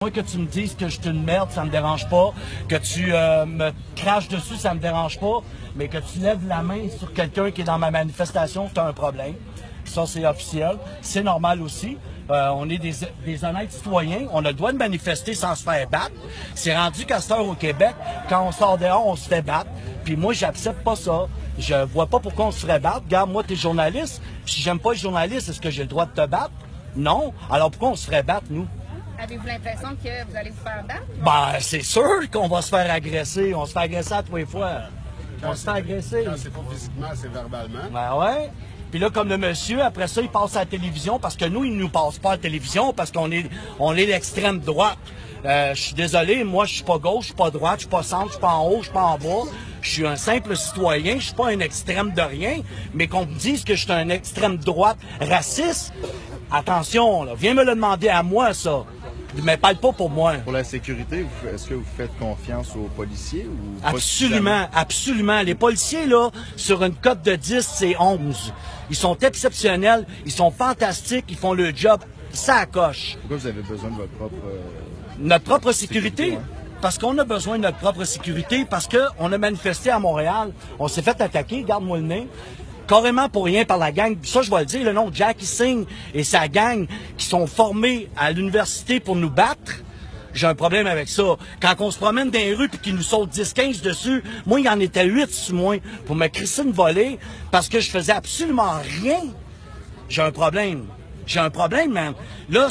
Moi, que tu me dises que je suis une merde, ça me dérange pas. Que tu me craches dessus, ça me dérange pas. Mais que tu lèves la main sur quelqu'un qui est dans ma manifestation, tu as un problème. Ça, c'est officiel. C'est normal aussi. On est des honnêtes citoyens. On a le droit de manifester sans se faire battre. C'est rendu qu'à cette heure au Québec, quand on sort dehors, on se fait battre. Puis moi, j'accepte pas ça. Je vois pas pourquoi on se ferait battre. Regarde, moi, t'es journaliste. Puis si j'aime pas les journalistes, est-ce que j'ai le droit de te battre? Non. Alors pourquoi on se ferait battre, nous? Avez-vous l'impression que vous allez vous faire battre? Ben, c'est sûr qu'on va se faire agresser. On se fait agresser à tous les fois. On se fait agresser. Quand c'est pas physiquement, c'est verbalement. Ben ouais. Puis là, comme le monsieur, après ça, il passe à la télévision parce que nous, il nous passe pas à la télévision parce qu'on est l'extrême droite. Je suis désolé, moi, je suis pas gauche, je suis pas droite, je suis pas centre, je suis pas en haut, je suis pas en bas. Je suis un simple citoyen, je suis pas un extrême de rien. Mais qu'on me dise que je suis un extrême droite raciste, attention, là, viens me le demander à moi, ça. Mais parle pas pour moi. Pour la sécurité, est-ce que vous faites confiance aux policiers ou pas? Absolument, absolument. Les policiers, là, sur une cote de 10, c'est 11. Ils sont exceptionnels, ils sont fantastiques, ils font le job, ça coche. Pourquoi vous avez besoin de votre propre... Notre propre sécurité? Ouais. Parce qu'on a besoin de notre propre sécurité, parce qu'on a manifesté à Montréal, on s'est fait attaquer, garde-moi le nez, carrément pour rien par la gang. Ça, je vais le dire, le nom Jackie Singh et sa gang qui sont formés à l'université pour nous battre. J'ai un problème avec ça. Quand on se promène dans les rues puis qu'ils nous sautent 10-15 dessus, moi, il y en était 8 sur moi pour me crisser une volée parce que je faisais absolument rien. J'ai un problème. J'ai un problème, man. Là,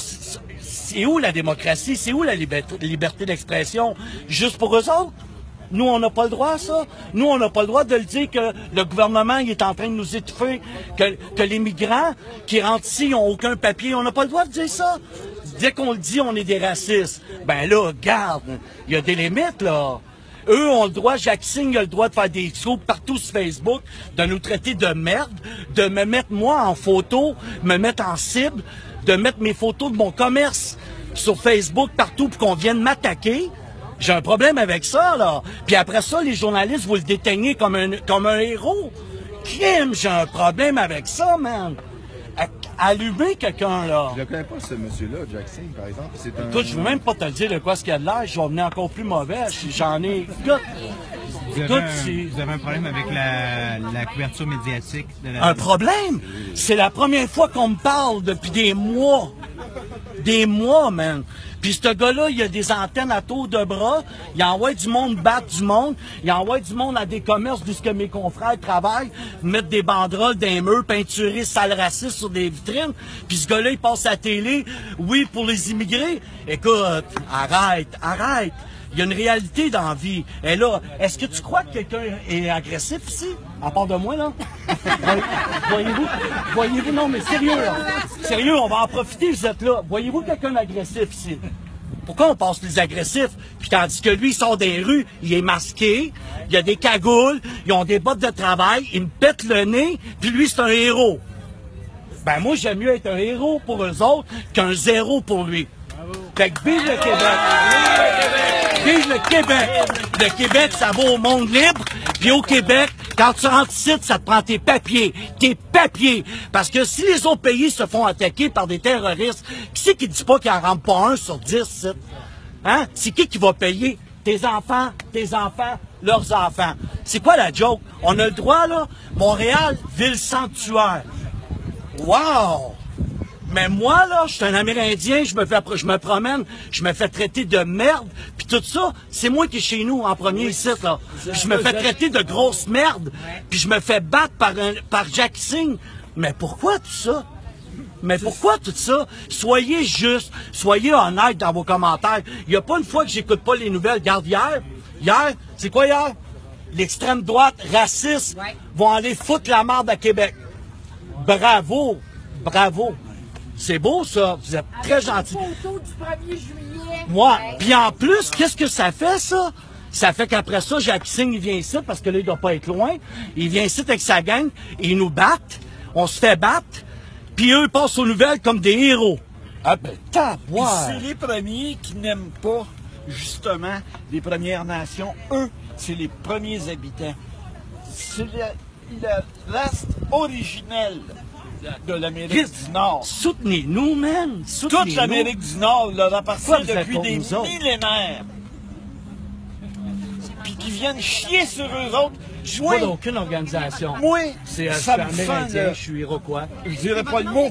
c'est où la démocratie? C'est où la liberté d'expression? Juste pour eux autres? Nous, on n'a pas le droit à ça. Nous, on n'a pas le droit de le dire que le gouvernement il est en train de nous étouffer, que les migrants qui rentrent ici n'ont aucun papier. On n'a pas le droit de dire ça. Dès qu'on le dit, on est des racistes. Ben là, regarde, il y a des limites, là. Eux ont le droit, Jackie Singh a le droit de faire des scoops partout sur Facebook, de nous traiter de merde, de me mettre moi en photo, me mettre en cible, de mettre mes photos de mon commerce sur Facebook partout pour qu'on vienne m'attaquer. J'ai un problème avec ça, là. Puis après ça, les journalistes, vous le déteignez comme un héros. Crime, j'ai un problème avec ça, man. Allumer quelqu'un, là. Je ne connais pas ce monsieur-là, Jackie Singh, par exemple. Écoute, je veux même pas te le dire de quoi ce qu'il y a de l'air. Je vais venir encore plus mauvais. J'en ai... Écoute, vous avez un problème avec la couverture médiatique de la... Un problème? C'est la première fois qu'on me parle depuis des mois. Des mois, man. Puis ce gars-là, il a des antennes à tour de bras. Il envoie du monde battre du monde. Il envoie du monde à des commerces d'où ce que mes confrères travaillent, mettre des banderoles d'un mur, peinturer sale raciste sur des vitrines. Puis ce gars-là, il passe à la télé. Oui, pour les immigrés. Écoute, arrête. Il y a une réalité dans la vie. Et là, est-ce que tu crois que quelqu'un est agressif ici? À part de moi, là? Voyez-vous, non, mais sérieux, là. Sérieux, on va en profiter, vous êtes là. Voyez-vous quelqu'un d'agressif ici? Pourquoi on passe les agressifs? Puis tandis que lui, il sort des rues, il est masqué, il a des cagoules, ils ont des bottes de travail, il me pète le nez, puis lui, c'est un héros. Ben moi, j'aime mieux être un héros pour eux autres qu'un zéro pour lui. Fait que vive le Québec! Vive le Québec! Le Québec, ça va au monde libre. Puis au Québec, quand tu rentres ici, ça te prend tes papiers. Tes papiers. Parce que si les autres pays se font attaquer par des terroristes, qui c'est qui dit pas qu'il en rentre pas 1 sur 10, ici? Hein? C'est qui va payer? Tes enfants, leurs enfants. C'est quoi la joke? On a le droit, là? Montréal, ville sanctuaire. Wow! Mais moi, là, je suis un Amérindien, je me promène, je me fais traiter de merde, puis tout ça, c'est moi qui est chez nous en premier ici, là. Puis je me fais traiter de grosse merde, puis je me fais battre par Jackie Singh. Mais pourquoi tout ça? Mais pourquoi tout ça? Soyez juste, soyez honnête dans vos commentaires. Il n'y a pas une fois que j'écoute pas les nouvelles. Regarde, hier, c'est quoi hier? L'extrême droite raciste vont aller foutre la merde à Québec. Bravo! C'est beau, ça. Vous êtes très gentil. Photo du 1er juillet. Moi. Puis en plus, qu'est-ce que ça fait, ça? Ça fait qu'après ça, Jackie Singh, il vient ici, parce que là, il doit pas être loin. Il vient ici avec sa gang, et ils nous battent. On se fait battre. Puis eux, ils passent aux nouvelles comme des héros. Ah ben, taboire! C'est les premiers qui n'aiment pas, justement, les Premières Nations. Eux, c'est les premiers habitants. C'est la race originelle de l'Amérique du Nord. Soutenez-nous, man! Soutenez-nous! Toute l'Amérique du Nord leur appartient Pourquoi vous êtes depuis contre des nous autres? millénaires. Puis qu'ils viennent chier sur eux autres. Pas d'aucune organisation. Moi, Je ça suis me fait, amérindien, là, je suis iroquois. je dirais pas le mot.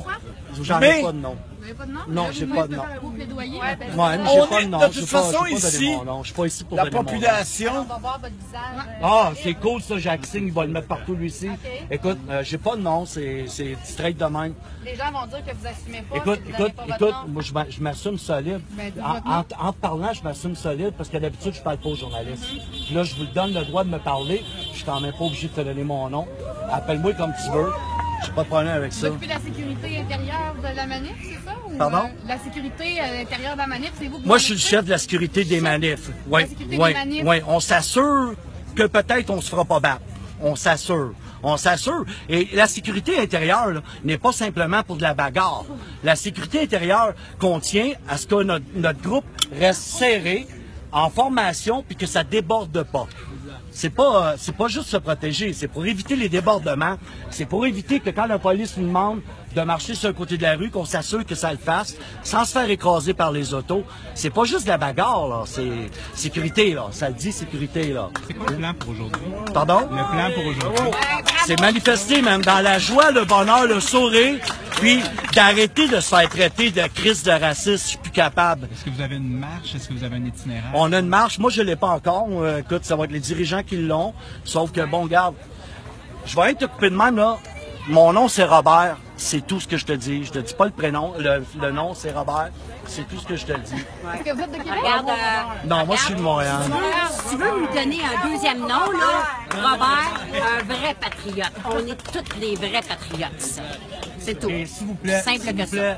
J'en Mais- ai pas de nom. Vous n'avez pas de nom? Non, j'ai pas de nom. Vos plaidoyers? Ouais, mais On j'ai pas est- de nom. de toute J'ai pas- façon, j'ai pas donné ici, mon nom. Je suis pas ici pour La donner mon nom. population, On va voir votre visage. Ah, c'est cool ça, Jacques Signe, il va le mettre partout lui aussi. Ok. Écoute, j'ai pas de nom, c'est straight de même. Les gens vont dire que vous assumez pas. Écoute, que vous avez pas votre nom. moi je m'assume solide. Ben, dis En, votre nom. en te parlant, je m'assume solide parce que d'habitude, je parle pas aux journalistes. Puis là, je vous donne le droit de me parler. Je suis quand même pas obligé de te donner mon nom. Appelle-moi comme tu veux. J'ai pas de problème avec Vous ça. occupez la sécurité intérieure de la manif, c'est ça? Ou, Pardon? La sécurité à l'intérieur de la manif, c'est vous? Moi, je suis le chef de la sécurité des manifs. Oui, sécurité oui, des manifs. oui. On s'assure que peut-être on se fera pas battre. On s'assure. On s'assure. Et la sécurité intérieure là, n'est pas simplement pour de la bagarre. La sécurité intérieure contient à ce que notre groupe reste serré, en formation, puis que ça déborde pas. C'est pas juste se protéger, c'est pour éviter les débordements. C'est pour éviter que quand la police nous demande de marcher sur le côté de la rue, qu'on s'assure que ça le fasse, sans se faire écraser par les autos. C'est pas juste de la bagarre, là. C'est sécurité, là. Ça le dit, sécurité, là. C'est quoi le plan pour aujourd'hui? Pardon? Le plan pour aujourd'hui? C'est manifester, même dans la joie, le bonheur, le sourire, puis d'arrêter de se faire traiter de crise de racisme. Je suis plus capable. Est-ce que vous avez une marche? Est-ce que vous avez un itinéraire? On a une marche. Moi, je l'ai pas encore. Écoute, ça va être les dirigeants qui l'ont. Sauf que, bon, regarde, je vais être occupé de même, là. Mon nom, c'est Robert. C'est tout ce que je te dis. Je te dis pas le prénom. Le nom, c'est Robert. C'est tout ce que je te dis. Est-ce que vous êtes de Québec? Regarde, Non, moi, je suis de Montréal. si tu veux lui donner un deuxième nom, là, Robert, un vrai patriote. On est tous des vrais patriotes, ça. C'est tout. Et s'il vous plaît, Simple s'il que vous plaît,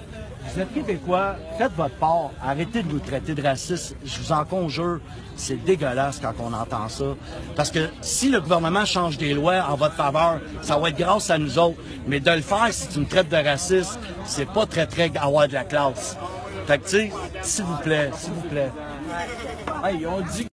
vous êtes Québécois, faites votre part. Arrêtez de nous traiter de racistes. Je vous en conjure, c'est dégueulasse quand on entend ça. Parce que si le gouvernement change des lois en votre faveur, ça va être grâce à nous autres. Mais de le faire si tu me traites de raciste, c'est pas très avoir de la classe. Fait que, tu sais, s'il vous plaît, s'il vous plaît. hey, on dit